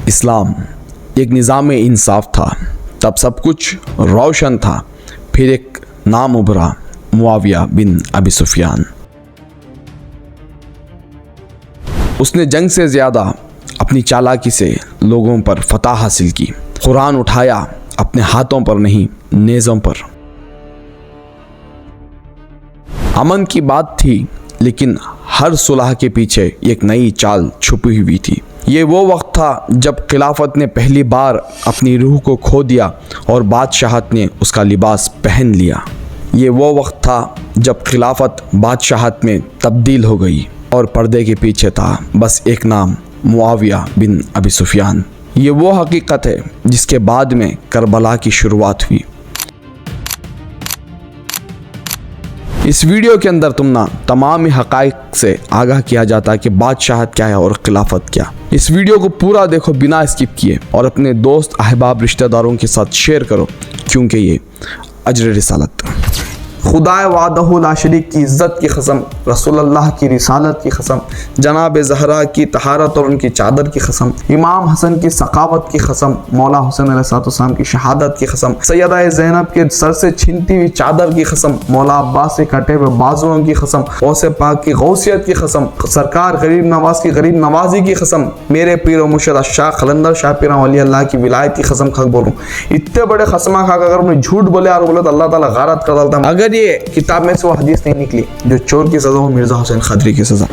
इस्लाम एक निज़ाम इंसाफ था, तब सब कुछ रोशन था। फिर एक नाम उभरा, मुआविया बिन अबी सुफियान। उसने जंग से ज़्यादा अपनी चालाकी से लोगों पर फतह हासिल की। कुरान उठाया अपने हाथों पर नहीं, नेज़ों पर। अमन की बात थी, लेकिन हर सुलह के पीछे एक नई चाल छुपी हुई थी। ये वो वक्त था जब खिलाफत ने पहली बार अपनी रूह को खो दिया और बादशाहत ने उसका लिबास पहन लिया। ये वो वक्त था जब खिलाफत बादशाहत में तब्दील हो गई और पर्दे के पीछे था बस एक नाम, मुआविया बिन अबी सुफियान। ये वो हकीकत है जिसके बाद में करबला की शुरुआत हुई। इस वीडियो के अंदर तुमना तमाम हक़ाइक़ से आगाह किया जाता है कि बादशाहत क्या है और खिलाफत क्या। इस वीडियो को पूरा देखो बिना स्किप किए और अपने दोस्त, अहबाब, रिश्तेदारों के साथ शेयर करो, क्योंकि ये अजर रिसालत। खुदाए वादहु ला शरीक की इज़्ज़त की कसम, रसूलुल्लाह की रिसालत की कसम, जनाब ज़हरा की तहारत और उनकी चादर की कसम, इमाम हसन की सखावत की कसम, मौला हुसैन अलैहिस्सलाम की शहादत की कसम, सैयदा ज़ैनब के सर से छिनती हुई चादर की कसम, मौला अब्बास से कटे हुए बाजुओं की कसम, गौसे पाक की गौसियत की कसम, सरकार गरीब नवाज की गरीब नवाजी की कसम, मेरे पीर व मुर्शिद शाह खलंदर शाह पीरा वली अल्लाह की विलायत की कसम खा बोलूँ। इतने बड़े कसमा खा अगर मैं झूठ बोले और बोले तो अल्लाह ताला गारत कर डालता। अगर ये किताब में से वो हदीस नहीं निकली जो चोर की सजा हो मिर्जा हुसैन खदरी की सजा।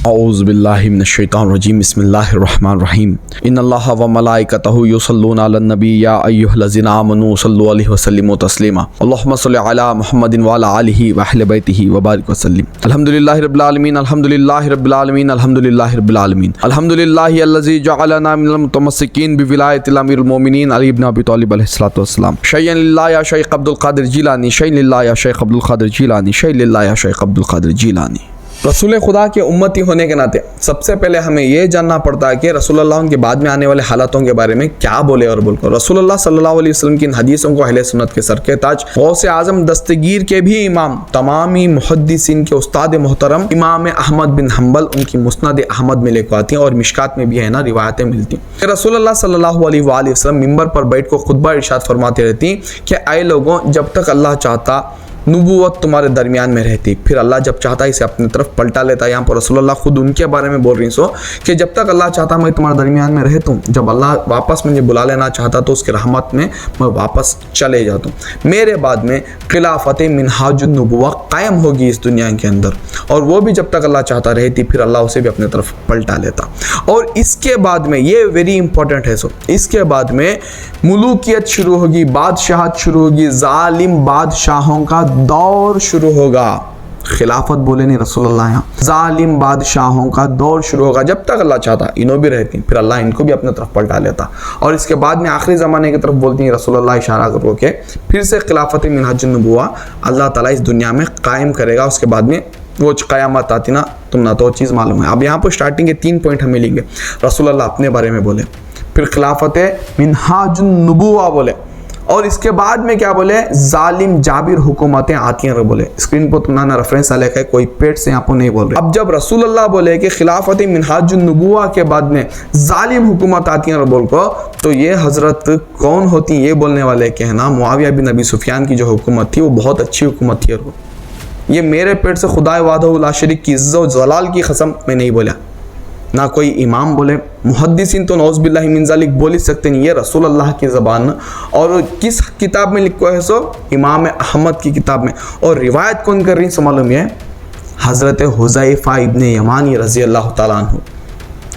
औज़ु बिल्लाहि मिनश शैतानिर रजीम, बिस्मिल्लाहिर रहमानिर रहीम। इन्नल्लाहा व मलाइकतहु युसल्लूना अलन नबी या अय्युहल्लज़ीना आमनू सल्लु अलैहि व सल्लिमू तस्लीमा। अल्लाहुम्मा सल्लि अला मुहम्मदिन व अला आलिहि व अहलि बैतिहि व बारिक व सल्लिम। अल्हम्दुलिल्लाहि रब्बिल आलमीन, अल्हम्दुलिल्लाहि रब्बिल आलमीन, अल्हम्दुलिल्लाहि रब्बिल आलमीन, अल्हम्दुलिल्लाहि अल्लज़ी जअलना मिनल मुतमस्सिकीन बिविलायतिल अमीरुल मोमिनीन अली इब्न अबी तालिब अलैहिस्सलातु वस्सलाम। शय्यन लिल्लाहि या शेख अब्दुल कादिर जिलानी, शय्यन लिल्लाहि या शेख अब्दुल कादिर जिलानी, शय्यन लिल्लाहि या शेख अब्दुल कादिर जिलानी। रसूल खुदा के उम्मती होने के नाते सबसे पहले हमें यह जानना पड़ता है कि रसूलुल्लाह उनके बाद में आने वाले हालातों के बारे में क्या बोले और बोलकर। रसूलुल्लाह सल्लल्लाहु अलैहि वसल्लम की इन हदीसों को अहले सुन्नत के सर के ताज, गौसे आज़म दस्तगीर के भी इमाम, तमामी मुहद्दिसीन के उस्ताद मोहतरम इमाम अहमद बिन हम्बल उनकी मुस्नद अहमद में लेकर आती हैं और मिशकात में भी है ना रिवायतें मिलती हैं। रसूलुल्लाह सल्लल्लाहु अलैहि वसल्लम मिंबर पर बैठ कर खुतबा इरशाद फरमाते रहती कि ऐ लोगों, जब तक अल्लाह चाहता नबूवत तुम्हारे दरमियान में रहती, फिर अल्लाह जब चाहता इसे अपनी तरफ पलटा लेता। यहाँ पर रसूलुल्लाह खुद उनके बारे में बोल रही सो कि जब तक अल्लाह चाहता मैं तुम्हारे दरमियान में रहता हूँ, जब अल्लाह वापस मुझे बुला लेना चाहता तो उसकी रहमत में मैं वापस चले जाता हूँ। मेरे बाद में खिलाफत मिनहाजुन नबुव्वा कायम होगी इस दुनिया के अंदर, और वो भी जब तक अल्लाह चाहता रहती, फिर अल्लाह उसे भी अपनी तरफ पलटा लेता। और इसके बाद में ये वेरी इंपॉर्टेंट है, सो इसके बाद में मुलूकियत शुरू होगी, बादशाहत शुरू होगी, जालिम बादशाहों का दौर शुरू होगा। खिलाफत बोले नहीं रसूलुल्लाह, यहाँ जालिम बादशाहों का दौर शुरू होगा। जब तक अल्लाह चाहता इन्हों भी रहती, फिर अल्लाह इनको भी अपनी तरफ पलटा लेता। और इसके बाद में आखिरी ज़माने की तरफ बोलती हैं रसूलुल्लाह इशारा करो के फिर से खिलाफत मिनहाजुन नबुव्वा अल्लाह ताला इस दुनिया में कायम करेगा। उसके बाद में वो क़यामत आती ना, तुम ना तो चीज़ मालूम है। अब यहाँ पर स्टार्टिंग के 3 पॉइंट हमें लेंगे। रसूलुल्लाह अपने बारे में बोले, फिर खिलाफत मिनहाजुन नबुव्वा बोले, और इसके बाद में क्या बोले, जालिम जाबिर हुकूमतें आती हैं बोले। स्क्रीन पर तुम्हारा रेफरेंस लिखा है, कोई पेट से यहाँ पर नहीं बोल रहे। अब जब रसूलुल्लाह बोले कि खिलाफत मिनहाजुन नबुव्वा के बाद में जालिम हुकूमत आती हैं बोल को, तो ये हजरत कौन होती हैं ये बोलने वाले के है ना, मुआविया बिन अबी सुफियान की जो हुकूमत थी वो बहुत अच्छी हुकूमत थी। और ये मेरे पेट से खुदाए वादहु ला शरीक की इज़्ज़त व जलाल की कसम मैं नहीं बोला, ना कोई इमाम बोले। मुहद्दिसीन तो नौज़ बिल्लाहि मिन ज़ालिक बोल ही सकते नहीं, ये रसूलुल्लाह की ज़बान। और किस किताब में लिखा है, सो इमाम अहमद की किताब में। और रिवायत कौन कर रही है सो मालूम है, हज़रत हुज़ैफ़ा इब्न यमानी रज़ी अल्लाह ताला अन्हु,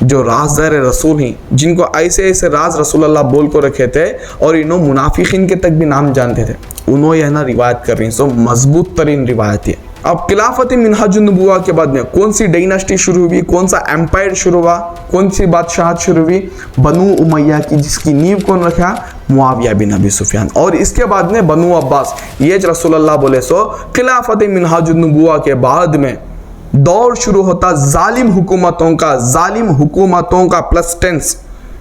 जो राज़दार रसूल हैं, जिनको ऐसे ऐसे राज रसूलुल्लाह बोल को रखे थे और इन्हों मुनाफिकीन के तक भी नाम जानते थे, उन्होंने यह ना रिवायत कर रही हैं। सो मजबूत तरीन रिवायत है। अब खिलाफत मिनहाजुन नबुव्वा के बाद में कौन सी डायनास्टी शुरू हुई, कौन सा एम्पायर शुरू हुआ, कौन सी बादशाहत शुरू हुई, बनु उमैया की, जिसकी नींव कौन रखा, मुआविया बिन अबी सुफियान। और इसके बाद में बनु अब्बास। ये रसूलुल्लाह बोले सो खिलाफत मिनहाजुन नबुव्वा के बाद में दौर शुरू होता जालिम हुकूमतों का, जालिम हुकूमतों का प्लस टेंस,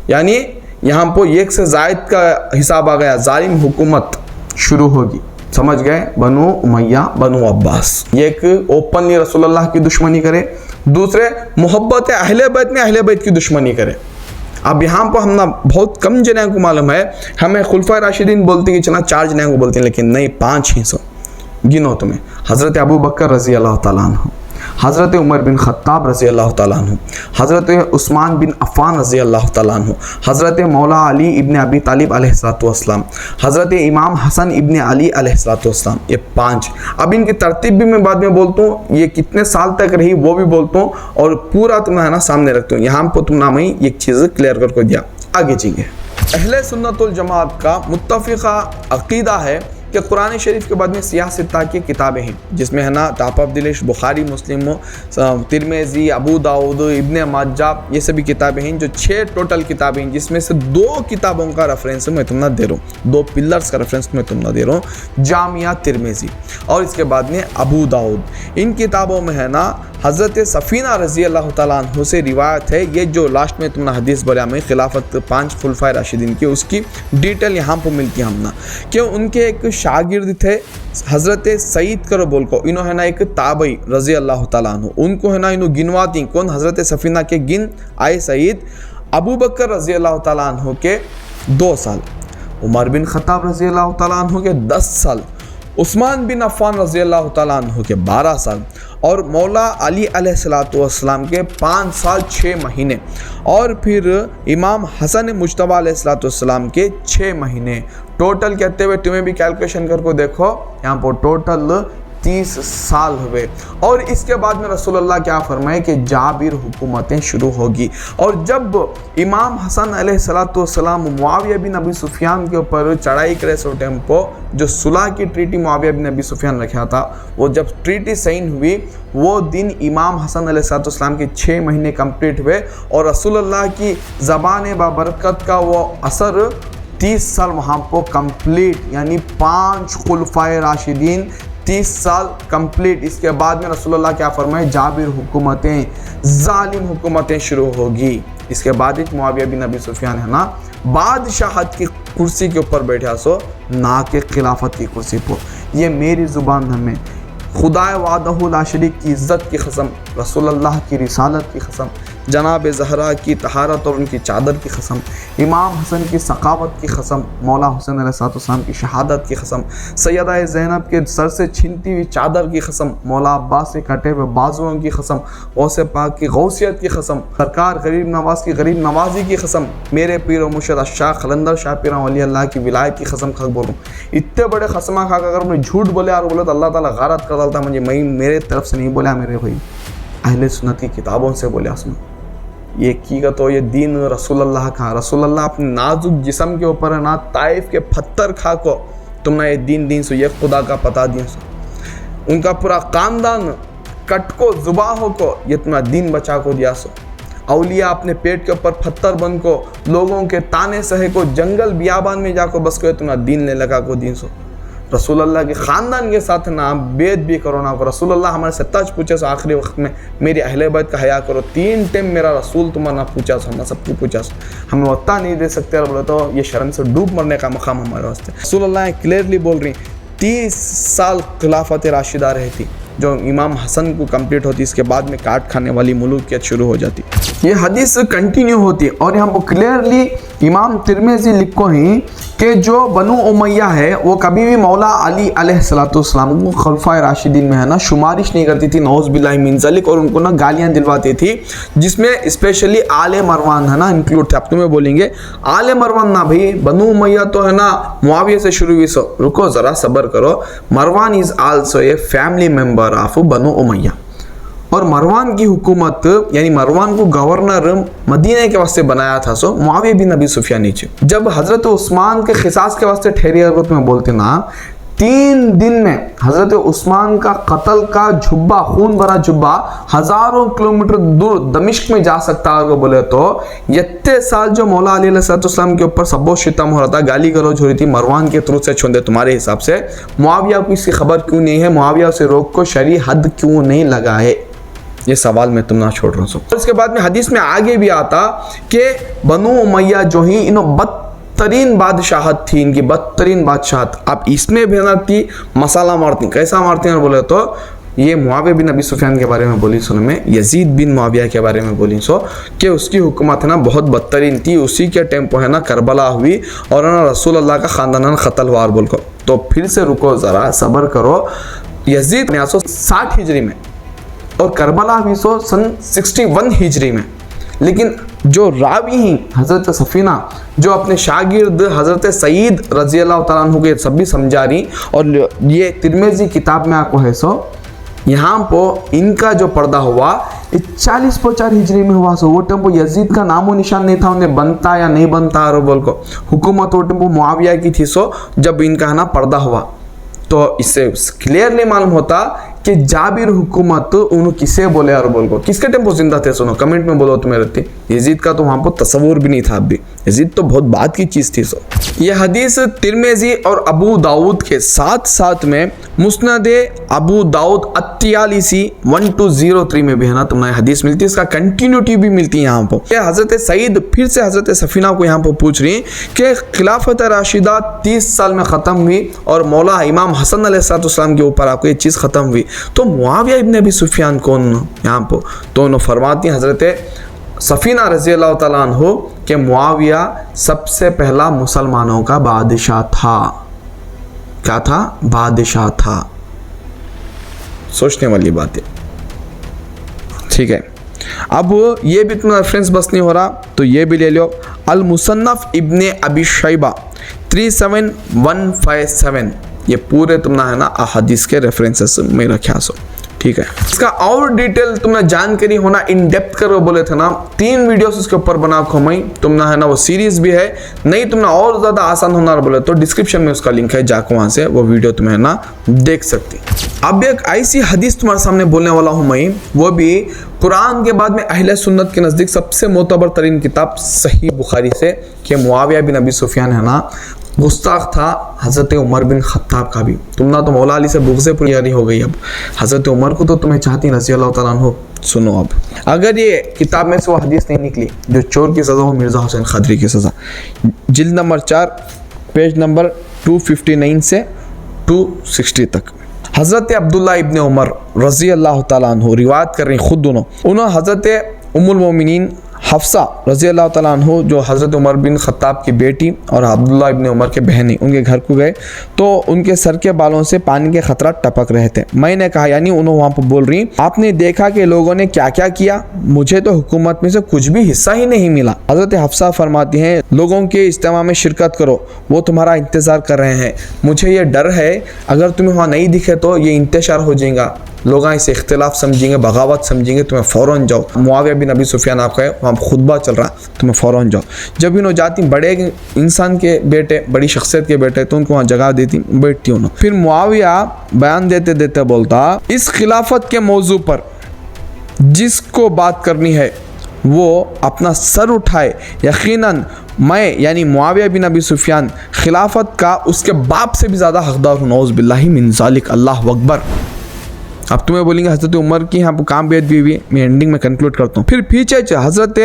यानी यहाँ पर एक से जायद का हिसाब आ गया, जालिम हुकूमत शुरू होगी। समझ गए? बनु उमैया, बनु अब्बास, एक ओपनली रसूलुल्लाह की दुश्मनी करे, दूसरे मोहब्बत अहले बैत में अहले बैत की दुश्मनी करे। अब यहाँ पर हम ना बहुत कम जने को मालूम है, हमें खुलफा राशिदीन बोलते कि चला 4 जने को बोलते हैं, लेकिन नहीं 5 ही सो गिनो तुम्हें। हज़रत अबू बकर रज़ी अल्लाह तआला अन्हु, हज़रत उमर बिन ख़त्ताब रज़ी अल्लाह तआला अन्हु, हज़रत उस्मान बिन अफ़्फ़ान रज़ी अल्लाह तआला अन्हु, हज़रत मौला अली इब्न अबी तालिब अलैहिस्सलातु वस्सलाम, हज़रत इमाम हसन इब्न अली अलैहिस्सलातु वस्सलाम, ये 5। अब इनकी तरतीब भी मैं बाद में बोलता हूँ, ये कितने साल तक रही वो भी बोलता हूँ, और पूरा तुम है ना सामने रखता हूँ। यहाँ पर तुम नाम ही एक चीज़ क्लियर करके दिया। आगे चीज़ें, अहले सुन्नतुल जमात का मुत्तफ़िक़ा अक़ीदा है कि कुरान शरीफ के बाद में सियासत की किताबें हैं, जिसमें है ना top of the list Bukhari, Muslim, Tirmidhi, Abu Dawood, Ibn Majah, ये सभी किताबें हैं, जो 6 टोटल किताबें हैं, जिसमें से 2 किताबों का रेफरेंस मैं तुम ना दे रहा हूँ, 2 पिलर्स का रेफरेंस मैं तुम ना दे रहा हूँ, जामिया तिरमिज़ी और इसके बाद में अबू दाऊद। इन किताबों में है ना हज़रत सफ़ीना रज़ी अल्लाह तआला अन्हु से रिवायत है, ये जो लास्ट में तुमने हदीस बोला में खिलाफत 5 खुलफाए राशिदीन की, उसकी डिटेल यहाँ पर मिलती है हमना। क्यों? उनके एक शागिर्द थे हज़रत सईद करो बोल को, इन्हों है ना एक ताबई रज़ी अल्लाह तआला अन्हु, उनको है ना इन्हों गिनवाती कौन, हज़रत सफ़ीना के गिन आए सईद, अबू बकर रज़ी अल्लाह तआला अन्हु के 2 साल, उमर बिन ख़त्ताब रज़ी अल्लाह तआला अन्हु के 10 साल, उस्मान बिन अफ़्फ़ान रज़ी अल्लाह तआला अन्हु के 12 साल, और मौला अली अलैहिस्सलातु वस्सलाम के 5 साल 6 महीने, और फिर इमाम हसन मुज्तबा अलैहिस्सलातु वस्सलाम के 6 महीने। टोटल कहते हुए तुम्हें भी कैलकुलेशन करके देखो, यहाँ पर टोटल 30 साल हुए। और इसके बाद में रसूलुल्लाह क्या फरमाए कि जाबिर हुकूमतें शुरू होगी। और जब इमाम हसन अलैहिस्सलातु वस्सलाम मुआविया बिन अबी सुफियान के ऊपर चढ़ाई करे सो टेम्पो, जो सुलह की ट्रीटी मुआविया बिन अबी सुफियान रखा था, वो जब ट्रीटी साइन हुई वो दिन इमाम हसन अलैहिस्सलातु वस्सलाम के 6 महीने कंप्लीट हुए, और रसूलुल्लाह की ज़बान बाबरकत का वो असर 30 साल वहाँ पर कंप्लीट, यानी 5 खुलफाए राशिदीन 30 साल कंप्लीट। इसके बाद में रसूलुल्लाह क्या फरमाए, जाबिर हुकूमतें, जालिम हुकूमतें शुरू होगी। इसके बाद एक मुआविया बिन अबी सुफियान है ना बादशाहत की कुर्सी के ऊपर बैठा सो, ना के खिलाफत की कुर्सी पर। ये मेरी ज़ुबान में खुदाए वादहु ला शरीक की इज़्ज़त की कसम, रसूलुल्लाह की रिसालत की कसम, जनाब ज़हरा की तहारत और उनकी चादर की कसम, इमाम हसन की सखावत की कसम, मौला हुसैन अलैहिस्सलाम की शहादत की कसम, सैयदा ज़ैनब के सर से छिनती हुई चादर की कसम, मौला अब्बास से कटे हुए बाजुओं की कसम, गौसे पाक की गौसियत की कसम, सरकार गरीब नवाज की गरीब नवाजी की कसम, मेरे पीर मुर्शिद शाह खलंदर शाह पीर वली अल्लाह की विलायत की कसम खा बोलूँ। इतने बड़े खसमा खा अगर मैं झूठ बोले और बोले तो अल्लाह ताला गारत कर डालता मुझे, मैं मेरे तरफ से नहीं बोला, मेरे भाई अहले सुन्नत की किताबों से बोले। सुनो ये की का तो ये दीन रसूलुल्लाह का, रसूलुल्लाह अपने नाजुक जिस्म के ऊपर है ना ताइफ के पत्थर खा को तुमने ये दीन सो ये खुदा का पता दिया सो, उनका पूरा खानदान कटको जुबाहों को ये तुम्हारा दीन बचा को दिया सो, औलिया अपने पेट के ऊपर पत्थर बन को लोगों के ताने सहे को जंगल बियाबान में जाको बस को तुम्हारा दीन ले लगा को दीन सो। रसूलुल्लाह के ख़ानदान के साथ ना बेद भी करो ना को। रसूलुल्लाह हमारे से तज पूछे सो आखिरी वक्त में मेरी अहले बैत का हया करो, 3 टाइम मेरा रसूल तुम्हारा ना पूछा सो, हम सबको पूछा सो, हमें वत्ता नहीं दे सकते। और बोले तो ये शर्म से डूब मरने का मकाम हमारे वास्ते। रसूलुल्लाह क्लियरली बोल रही 30 साल खिलाफत राशिदा रहती, जो इमाम हसन को कंप्लीट होती, इसके बाद में काट खाने वाली मुलूकियत शुरू हो जाती। ये हदीस कंटिन्यू होती और यहाँ पर क्लियरली इमाम तिरमिज़ी लिखो हैं कि जो बनु उमैया है वो कभी भी मौला अली अलैहिस्सलाम को खलफाए राशिदीन में है ना शुमारिश नहीं करती थी, नौज़ बिल्लाहि मिन ज़ालिक, और उनको ना गालियाँ दिलवाती थी, जिसमें स्पेशली आले मरवान है ना इंक्लूड थे। अब तुम्हें बोलेंगे आले मरवान ना भाई, बनु उमैया तो है ना मुआविया से शुरू हुई। सो रुको ज़रा सब्र करो, Marwan is also a family member of Banu Umayya, और मरवान की हुकूमत यानी मरवान को गवर्नर मदीने के वास्ते बनाया था सो मुआविया बिन अबी सुफियान नीचे। जब हज़रत उस्मान के खिसास के वास्ते ठहरी अरबत में बोलते ना 3 दिन में हज़रत उस्मान का कत्ल का जुब्बा, खून भरा जुब्बा हज़ारों किलोमीटर दूर दमिश्क में जा सकता है बोले तो, इतने साल जो मौला अली अलैहिस्सलाम के ऊपर सबो शितम हो रहा था, गाली गलौज हो रही थी, मरवान के थ्रू से छोड़े तुम्हारे हिसाब से मुआविया को इसकी खबर क्यों नहीं है, मुआविया से रोक को शरी हद क्यों नहीं लगाए? ये सवाल मैं तुम ना छोड़ रहा हूँ। इसके बाद में हदीस में आगे भी आता कि बनु उमैया जो ही इन्हों बदतरीन बादशाहत थी, इनकी बदतरीन बादशाहत। आप इसमें भी ना थी मसाला मारती, कैसा मारती हैं बोले तो ये मुआविया बिन अबी सुफियान के बारे में बोली सुनो में, यजीद बिन मुआविया के बारे में बोली सो कि उसकी हुकूमत है ना बहुत बदतरीन थी। उसी के टेम्पो है ना करबला हुई और ना रसूल अल्लाह का ख़ानदान क़त्ल हुआ बोल को। तो फिर से रुको ज़रा, सब्र करो। यजीद 960 हिजरी में और करबला हुई सो सन 61 हिजरी में। लेकिन जो रावी हैं हज़रत सफ़ीना, जो अपने शागिर्द हज़रत सईद रज़ी अल्लाह तआला अन्हु के सब भी समझा रही, और ये तिर्मिज़ी किताब में आपको है सो यहाँ पर इनका जो पर्दा हुआ 40-50 हिजरी में हुआ। सो वो टेम्पो यजीद का नामो निशान नहीं था, उन्हें बनता या नहीं बनता और बोल को हुकूमत वो टेम्पो मुआविया की थी। सो जब इनका है ना पर्दा हुआ तो इससे क्लियरली मालूम होता कि जाबिर हुकूमत उन्होंने किसे बोले और बोल को किसके टेम्पो जिंदा थे। सुनो कमेंट में बोलो तुम्हें रहती। यजीद का तो वहाँ पर तस्वुर भी नहीं था अभी, यजीद तो बहुत बात की चीज़ थी। सो ये हदीस तिर्मिज़ी और अबू दाऊद के साथ साथ में मुस्नद अबू दाऊद अत्तियालिसी 1203 में भी है ना तुमने हदीस मिलती है। इसका कंटिन्यूटी भी मिलती है यहाँ पर। हज़रत सईद फिर से हज़रत सफ़ीना को यहाँ पर पूछ रही कि खिलाफत राशिदा 30 साल में ख़त्म हुई और मौला इमाम हसन अलैहिस्सलाम के ऊपर आपको ये चीज़ ख़त्म हुई, तो मुआविया इब्न अबी सुफियान कौन यहाँ पर? तो उन्होंने फरमाती हैं हज़रत सफ़ीना रज़ी अल्लाह तआला अन्हु कि मुआविया सबसे पहला मुसलमानों का बादशाह था। क्या था? बादशाह था। सोचने वाली बात है, ठीक है। अब ये भी तुम्हारा रेफरेंस बस नहीं हो रहा तो ये भी ले लो, अल मुसन्नफ इब्ने अबी शैबा 37157। ये पूरे तुमने है ना अहादीस के रेफरेंसेस में रखा सो, ठीक है। इसका और डिटेल तुमने जानकारी होना इन डेप्थ करो बोले थे ना, 3 वीडियोस उसके ऊपर बना खोमई तुमने है ना, वो सीरीज भी है। नहीं तुमने और ज़्यादा आसान होना बोले तो डिस्क्रिप्शन में उसका लिंक है, जाकर वहाँ से वो वीडियो तुम्हें ना देख सकती। अब एक ऐसी हदीस तुम्हारे सामने बोलने वाला हूँ मैं, वो भी कुरान के बाद में अहले सुन्नत के नज़दीक सबसे मोतबर तरीन किताब सही बुखारी से, कि मुआविया बिन अबी सुफियान है ना गुस्ताख था हज़रत उमर बिन ख़त्ताब का भी। तुम ना तो मौला अली से बुग़्ज़ पुरी हो गई, अब हज़रत उमर को तो तुम्हें चाहती रज़ी अल्लाह तआला अन्हु। सुनो अब, अगर ये किताब में से वो हदीस नहीं निकली जो चोर की सज़ा हो मिर्ज़ा हुसैन ख़ादरी की सज़ा, जिल्द नंबर 4 पेज नंबर 259 से 260 तक, हज़रत अब्दुल्ला इब्न उमर रज़ी अल्लाह तआला अन्हु रिवायत कर रही खुद दोनों। उन्होंने हज़रत उम्मुल मोमिनीन हफ्सा रज़ी अल्लाह तआला अन्हु जो हज़रत उमर बिन ख़त्ताब की बेटी और अब्दुल्ला इब्न उमर के बहनी, उनके घर को गए तो उनके सर के बालों से पानी के खतरा टपक रहे थे। मैंने कहा, यानी उन्होंने वहाँ पर बोल रही, आपने देखा कि लोगों ने क्या क्या किया, मुझे तो हुकूमत में से कुछ भी हिस्सा ही नहीं मिला। हज़रत हफ्सा फरमाती हैं, लोगों के इज्तिमा में शिरकत करो, वो तुम्हारा इंतज़ार कर रहे हैं। मुझे ये डर है अगर तुम्हें वहाँ नहीं दिखे तो ये इंतशार हो जाएगा, लोग इसे इख्तिलाफ समझेंगे, बगावत समझेंगे, तुम्हें फ़ौरन जाओ। मुआविया बिन अबी सुफियान आपका है, वहाँ खुतबा चल रहा, तुम्हें फ़ौरन जाओ। जब इन्हों जाती, बड़े इंसान के बेटे, बड़ी शख्सियत के बेटे, तो उनको वहाँ जगह देती, बैठती उन्होंने। फिर मुआविया बयान देते देते बोलता, इस खिलाफत के मौजू पर जिसको बात करनी है वो अपना सर उठाए। यकीनन मैं यानी मुआविया बिन अबी सुफियान खिलाफत का उसके बाप से भी ज़्यादा हकदार हूँ। नौज़ बिल्लाहि मिन ज़ालिक, अल्लाह अकबर। अब तुम्हें बोलेंगे हज़रत उमर की यहाँ पर काम बेद भी हुई, मैं एंडिंग में कंक्लूड करता हूँ। फिर पीछे हज़रत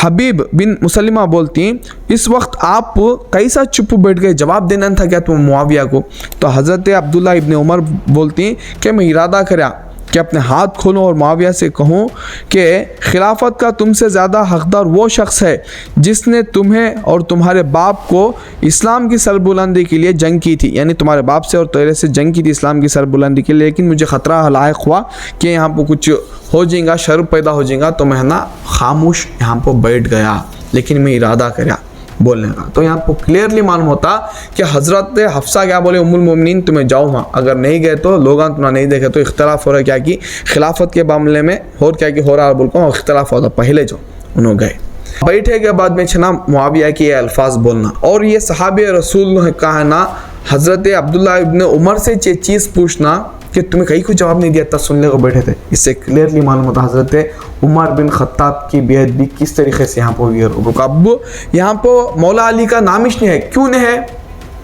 हबीब बिन मुसलिमा बोलती, इस वक्त आप कैसा चुप बैठ गए, जवाब देना था क्या तुम मुआविया को? तो हज़रत अब्दुल्ला इब्न उमर बोलती कि मैं इरादा करा कि अपने हाथ खोलूं और मुआविया से कहूं कि खिलाफत का तुमसे ज़्यादा हकदार वो शख्स है जिसने तुम्हें और तुम्हारे बाप को इस्लाम की सरबुलंदी के लिए जंग की थी, यानी तुम्हारे बाप से और तेरे से जंग की थी इस्लाम की सरबुलंदी के लिए। लेकिन मुझे ख़तरा लायक हुआ कि यहाँ पर कुछ हो जाएगा, शर पैदा हो जाएगा, तो मैं ना खामोश यहाँ पर बैठ गया, लेकिन मैं इरादा करा बोलने का। तो यहाँ पर क्लियरली मालूम होता कि हज़रत हफ्सा क्या बोले, उम्मुल मोमिनीन तुम्हें जाओ वहाँ, अगर नहीं गए तो लोग तुम्हारा नहीं देखे तो इख्तलाफ हो रहा है क्या कि खिलाफत के मामले में और क्या कि हो रहा है बोल को इख्तलाफ होता, पहले जो उन्होंने गए। बैठे के बाद में छना मुआविया के अल्फाज बोलना, और ये सहाबे रसूल का है ना हज़रत अब्दुल्ला इब्न उमर से ये चीज़ पूछना कि तुम्हें कहीं को जवाब नहीं दिया, तब सुनने को बैठे थे। इससे क्लियरली मालूम होता हज़रत उमर बिन ख़त्ताब की बेहद भी किस तरीके से यहाँ पर हुई है। अब यहाँ पर मौला अली का नामिश नहीं है, क्यों नहीं है?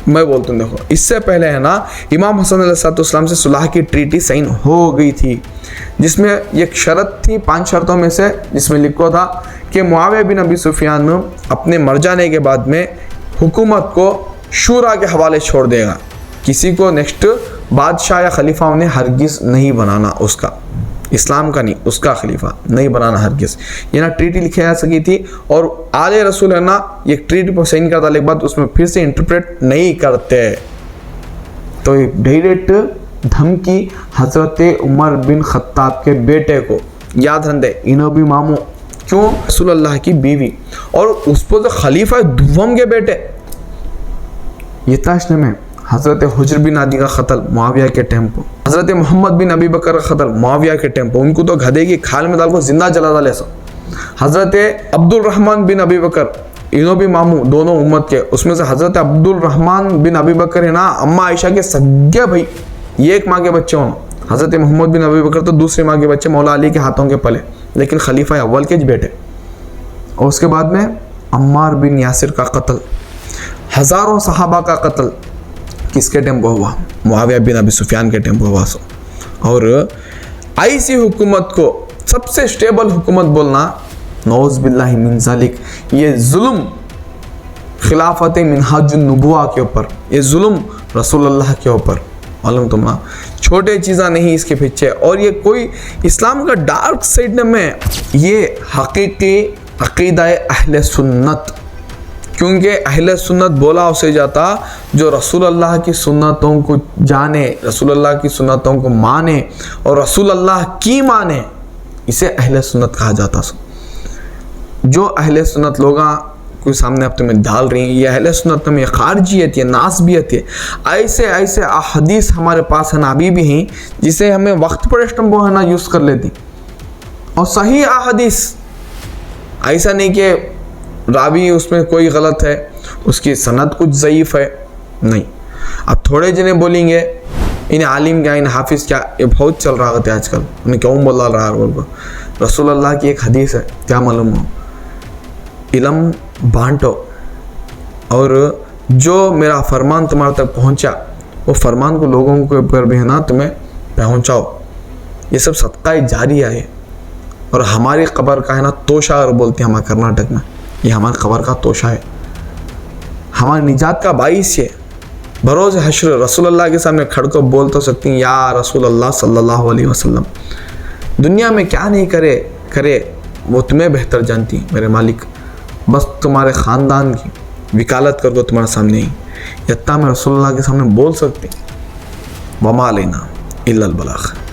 मैं बोलता हूँ देखो, इससे पहले है ना इमाम हसन अलैहिस्सलाम से सुलह की ट्रीटी साइन हो गई थी, जिसमें एक शर्त थी 5 शर्तों में से, जिसमें लिखा था कि मुआविया बिन अबी सुफियान अपने मर जाने के बाद में हुकूमत को शूरा के हवाले छोड़ देगा, किसी को नेक्स्ट बादशाह या खलीफा उन्हें हरगिज़ नहीं बनाना, उसका इस्लाम का नहीं, उसका खलीफा नहीं बनाना हरगिज़। ये ना ट्रीटी लिखी जा सकी थी, और आले रसूल है ना ये ट्रीटी पर साइन करता लेकिन बाद उसमें फिर से इंटरप्रेट नहीं करते। तो एक डायरेक्ट धमकी हज़रत उमर बिन खत्ताब के बेटे को, याद रखते इनोबी मामू, क्यों, रसूल अल्लाह की बीवी और उस पर तो खलीफा दुवम के बेटे, ये ताशने में हज़रत हुज्र बिन आदि का कत्ल मुआविया के टाइम पर, हज़रत मोहम्मद बिन अबी बकर का कत्ल मुआविया के टाइम पर, उनको तो गधे की खाल में डाल को जिंदा जला डाले सब। हज़रत अब्दुल रहमान बिन अबी बकर, इन्हों भी मामू दोनों उम्मत के, उसमें से हज़रत अब्दुल रहमान बिन अबी बकर है ना अम्मा आयशा के सगे भाई, ये एक माँ के बच्चे होना। हज़रत मोहम्मद बिन अबी बकर तो दूसरी माँ के बच्चे, मौला अली के हाथों के पले, लेकिन खलीफा अव्वल के बेटे। और उसके बाद में अम्मार बिन यासिर का कत्ल, हज़ारों सहाबा का कत्ल किसके टेम्पो हुआ, मुआविया बिन अबी सुफियान के टेम्पो हुआ। और ऐसी हुकूमत को सबसे स्टेबल हुकूमत बोलना, नौज़ बिल्लाहि मिन ज़ालिक, ये जुल्म खिलाफत मिनहाजुन नबुवा के ऊपर, ये जुल्म रसूल अल्लाह के ऊपर, मालूम तुमना छोटे चीज़ा नहीं इसके पीछे। और ये कोई इस्लाम का डार्क साइड में, ये हकीकी अक़ीदा अहले सुन्नत, क्योंकि अहले सुन्नत बोला उसे जाता जो रसूल अल्लाह की सुन्नतों को जाने, रसूल अल्लाह की सुन्नतों को माने और रसूल अल्लाह की माने, इसे अहले सुन्नत कहा जाता। जो अहले सुन्नत लोग कोई सामने अब तुम्हें डाल रही हैं, ये अहले सुन्नत में खारजियत है, नासबियत है, ऐसे ऐसे अहदीस हमारे पास है ना अभी भी हैं, जिसे हमें वक्त पर वो है ना यूज़ कर लेती। और सही अहदीस, ऐसा नहीं कि रावी उसमें कोई गलत है, उसकी सनद कुछ ज़ईफ़ है, नहीं। अब थोड़े जने बोलेंगे इन्हें आलिम क्या, इन्हें हाफिज़ क्या, ये बहुत चल रहा होता है आजकल, उन्हें क्यों बोला रहा है बोल, रसूल अल्लाह की एक हदीस है, क्या मालूम हो, इल्म बांटो और जो मेरा फरमान तुम्हारे तक पहुंचा वो फरमान को लोगों के ऊपर भी है ना तुम्हें पहुंचाओ। ये सब सदका जारिया है। और हमारी कब्र का है ना तोशा और बोलते हैं हमारे कर्नाटक में, ये हमारी कब्र का तोशा है, हमारी निजात का बाइस है। बरोज़ हश्र रसूल अल्लाह के सामने खड़ कर बोल तो सकती हैं, या रसूल अल्लाह सल्लल्लाहु अलैहि वसल्लम, दुनिया में क्या नहीं करे वो तुम्हें बेहतर जानती मेरे मालिक, बस तुम्हारे ख़ानदान की वकालत करके तुम्हारे सामने ही इतना मैं रसूलुल्लाह के सामने बोल सकती, वमा अलैना इल्लल बलाग।